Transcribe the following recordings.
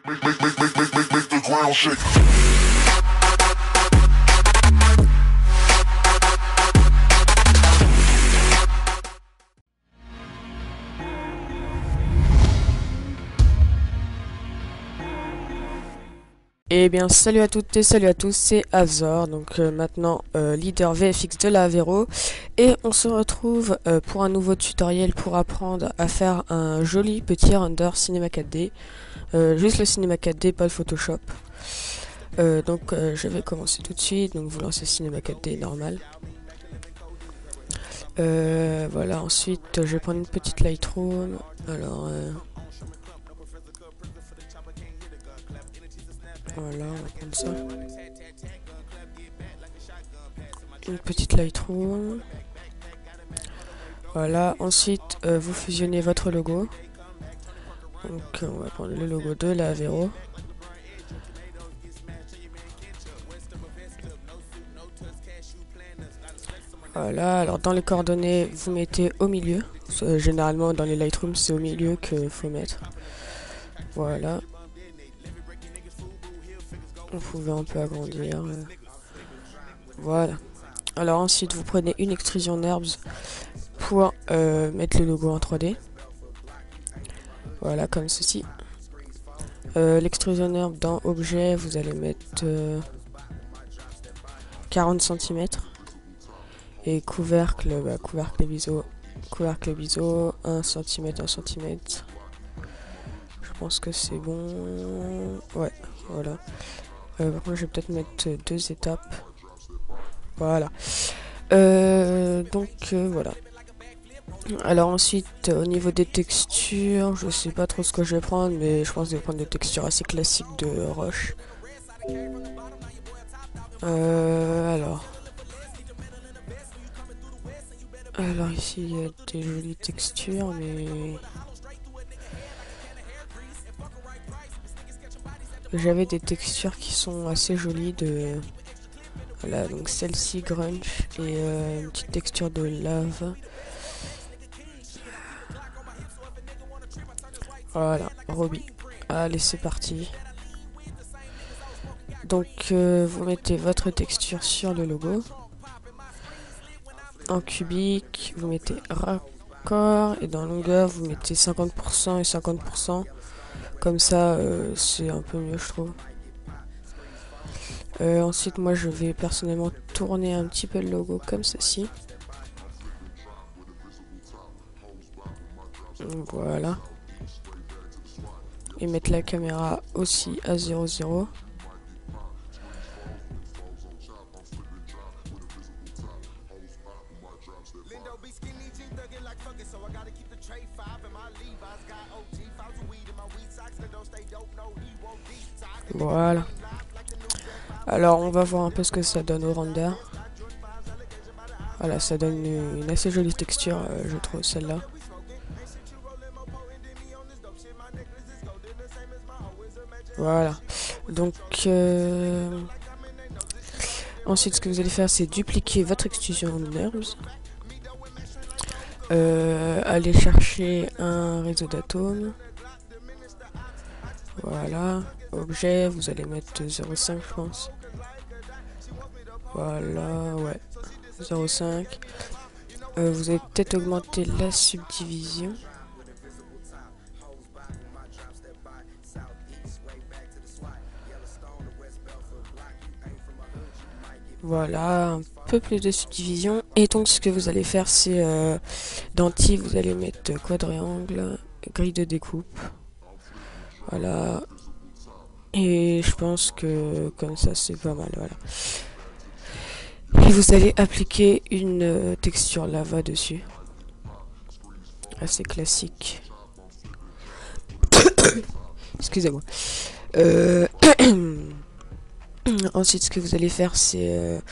Make the ground shake. Eh bien salut à toutes et salut à tous, c'est Azor, donc maintenant leader VFX de la Avero, et on se retrouve pour un nouveau tutoriel pour apprendre à faire un joli petit render Cinema 4D, juste le Cinema 4D, pas le Photoshop. Donc je vais commencer tout de suite, donc vous lancez Cinema 4D normal. Voilà, ensuite je vais prendre une petite Lightroom, alors... Voilà, on va prendre ça. Une petite Lightroom. Voilà, ensuite vous fusionnez votre logo. Donc on va prendre le logo de la Avero. Voilà, alors dans les coordonnées, vous mettez au milieu. Généralement dans les Lightroom, c'est au milieu qu'il faut mettre. Voilà. Vous pouvez un peu agrandir. Voilà. Alors ensuite, vous prenez une extrusion NURBS pour mettre le logo en 3D. Voilà, comme ceci. L'extrusion NURBS dans Objet, vous allez mettre 40 cm. Et couvercle, couvercle biseau, 1 cm, 1 cm. Je pense que c'est bon. Ouais, voilà. Par contre, je vais peut-être mettre 2 étapes. Voilà. Voilà. Alors ensuite, au niveau des textures, je sais pas trop ce que je vais prendre, mais je pense que je vais prendre des textures assez classiques de roche. Alors ici, il y a des jolies textures, mais... J'avais des textures qui sont assez jolies de... Voilà, donc celle-ci, grunge, et une petite texture de lave. Voilà, Robbie. Allez, c'est parti. Donc, vous mettez votre texture sur le logo. En cubique, vous mettez raccord, et dans longueur, vous mettez 50% et 50%. Comme ça, c'est un peu mieux, je trouve. Ensuite, moi, je vais personnellement tourner un petit peu le logo comme ceci. Voilà. Et mettre la caméra aussi à 0,0. Voilà. Alors on va voir un peu ce que ça donne au render. Voilà, ça donne une assez jolie texture, je trouve, celle-là. Voilà. Donc ensuite, ce que vous allez faire, c'est dupliquer votre extrusion NURBS. Aller chercher un réseau d'atomes. Voilà. Objet, vous allez mettre 0,5, je pense. Voilà, ouais. 0,5. Vous allez peut-être augmenter la subdivision. Voilà, un peu plus de subdivision. Et donc ce que vous allez faire, c'est dans T, vous allez mettre quadriangle, grille de découpe. Voilà. Et je pense que comme ça c'est pas mal, voilà. Et vous allez appliquer une texture lava dessus. Assez classique. Excusez-moi. Ensuite, ce que vous allez faire, c'est...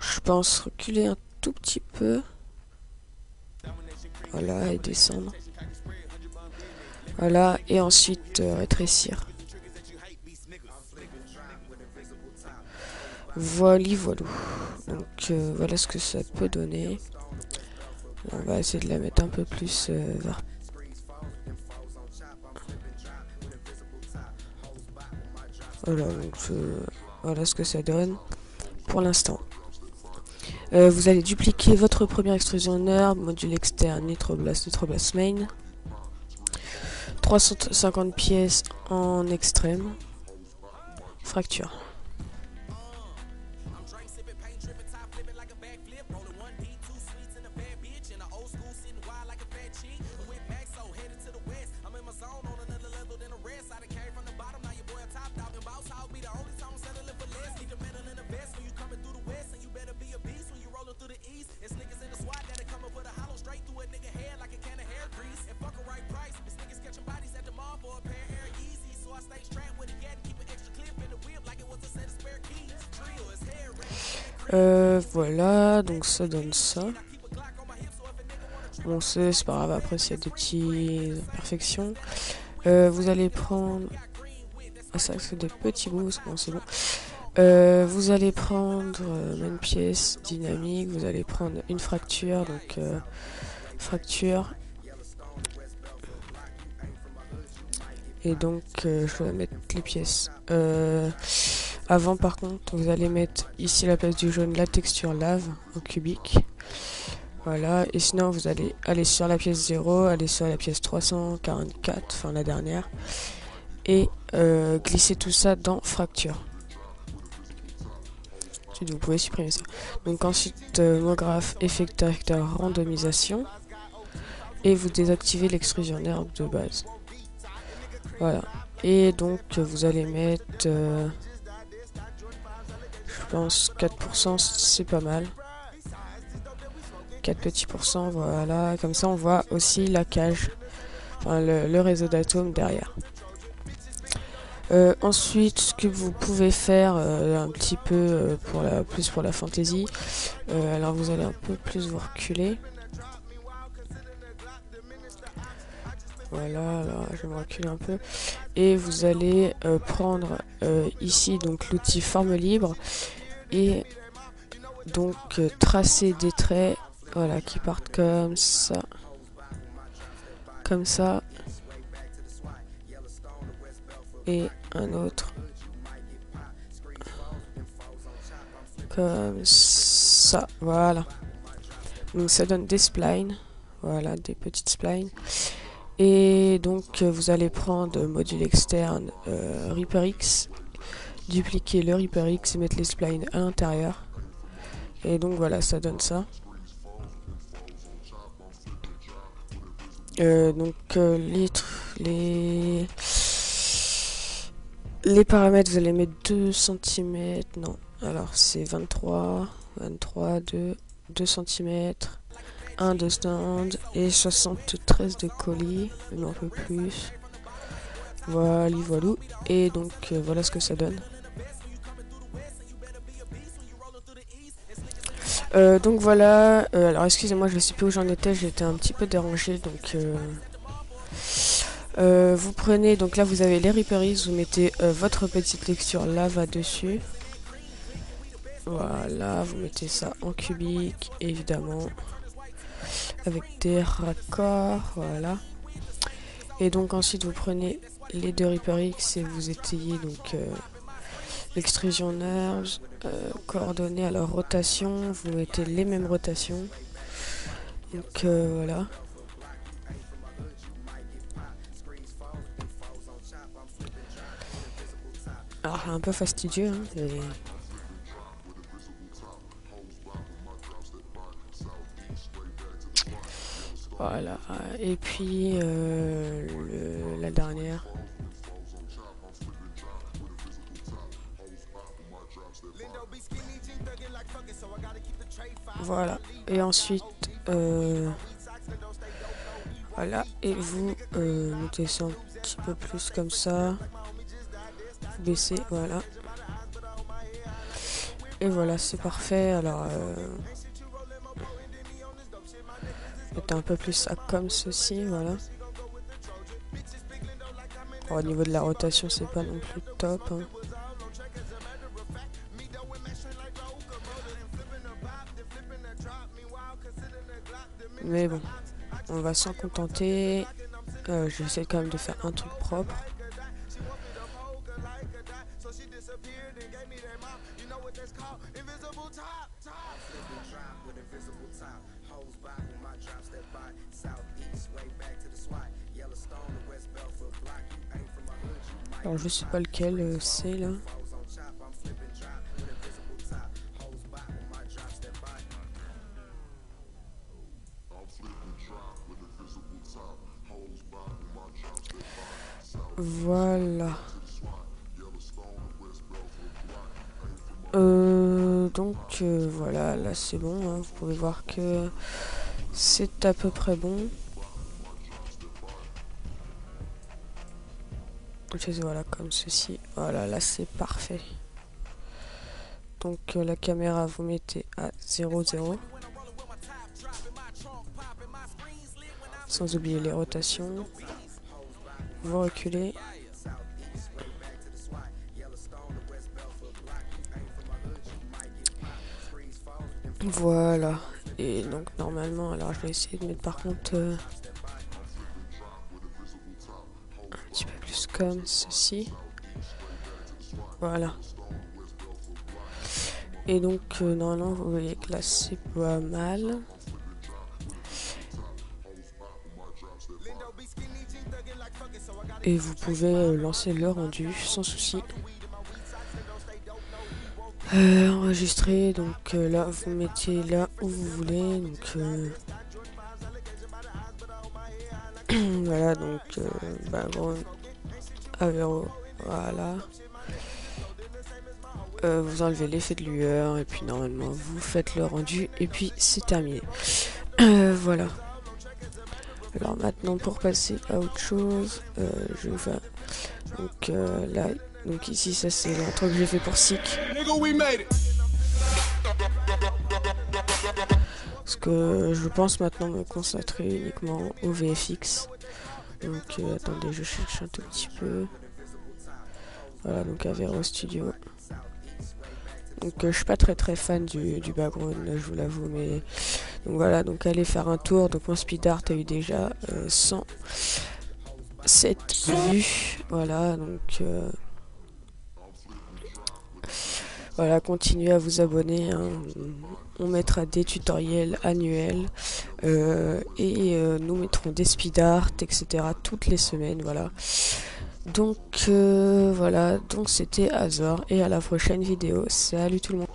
je pense reculer un tout petit peu. Voilà, et descendre. Voilà, et ensuite rétrécir. Voilà. Donc voilà ce que ça peut donner. On va essayer de la mettre un peu plus vers Voilà, donc voilà ce que ça donne pour l'instant. Vous allez dupliquer votre première extrusion herbe, module externe, Nitroblast main. 350 pièces en extrême. Fracture. Voilà, donc ça donne ça. Bon, c'est pas grave, après s'il y a des petites imperfections. Vous allez prendre... Ah, ça c'est des petits bouts, bon, c'est bon. Vous allez prendre même pièce dynamique, vous allez prendre une fracture, donc fracture. Et donc je vais mettre les pièces. Avant par contre, vous allez mettre ici la place du jaune, la texture lave en cubique. Voilà, et sinon vous allez aller sur la pièce 0, aller sur la pièce 344, enfin la dernière, et glisser tout ça dans fracture. Ensuite vous pouvez supprimer ça. Donc ensuite MoGraph, effecteur randomisation, et vous désactivez l'extrusion herbe de base. Voilà, et donc vous allez mettre, je pense 4%, c'est pas mal. 4 petits pourcents, voilà, comme ça on voit aussi la cage, enfin le réseau d'atomes derrière. Ensuite, ce que vous pouvez faire un petit peu plus pour la fantaisie, alors vous allez un peu plus vous reculer. Voilà, alors je vais me reculer un peu. Et vous allez prendre ici donc l'outil forme libre et donc tracer des traits, voilà, qui partent comme ça, et un autre comme ça, voilà. Donc ça donne des splines, voilà, des petites splines. Et donc vous allez prendre module externe ReaperX, dupliquer le ReaperX et mettre les splines à l'intérieur. Et donc voilà, ça donne ça. Donc les paramètres, vous allez mettre 2 cm, non, alors c'est 23, 2 cm, 1 de stand et 73 de colis, même un peu plus. Voilà, voilà. Et donc voilà ce que ça donne. Donc voilà, alors excusez-moi, je ne sais plus où j'en étais, j'étais un petit peu dérangé, donc vous prenez, donc là vous avez les ReaperX, vous mettez votre petite texture lava dessus. Voilà, vous mettez ça en cubique, évidemment, avec des raccords, voilà. Et donc ensuite vous prenez les deux ReaperX et vous étayez donc l'extrusion nerves, coordonnées, alors rotation, vous mettez les mêmes rotations. Donc voilà. Alors un peu fastidieux, hein, mais... Voilà, et puis la dernière. Voilà, et ensuite, voilà, et vous mettez ça un petit peu plus comme ça. Vous baissez, voilà. Et voilà, c'est parfait. Alors, mettez un peu plus ça comme ceci, voilà. Bon, au niveau de la rotation, c'est pas non plus top, hein. Mais bon, on va s'en contenter. J'essaie quand même de faire un truc propre. Alors je sais pas lequel c'est là. Voilà. Voilà, là c'est bon, hein. Vous pouvez voir que c'est à peu près bon. Voilà, comme ceci. Voilà, là c'est parfait. Donc la caméra, vous mettez à 0,0. Sans oublier les rotations. Vous reculez. Voilà. Et donc normalement, alors je vais essayer de mettre par contre un petit peu plus comme ceci. Voilà. Et donc normalement vous voyez que là c'est pas mal. Et vous pouvez lancer le rendu sans souci. Enregistrer, donc là vous mettez là où vous voulez, donc voilà, donc background Avero, voilà. Vous enlevez l'effet de lueur et puis normalement vous faites le rendu et puis c'est terminé. Voilà. Alors maintenant pour passer à autre chose, je vais donc là, donc ici ça c'est l'intro que j'ai fait pour SICK. Parce que je pense maintenant me concentrer uniquement au VFX. Donc attendez, je cherche un tout petit peu. Voilà, donc Avero Studio. Donc je suis pas très fan du background, je vous l'avoue, mais donc voilà, donc allez faire un tour. Donc mon speed art a eu déjà 107 vues. Voilà, donc voilà, continuez à vous abonner, hein. On mettra des tutoriels annuels et nous mettrons des speed art, etc. toutes les semaines, voilà. Donc voilà, donc c'était Azor et à la prochaine vidéo. Salut tout le monde.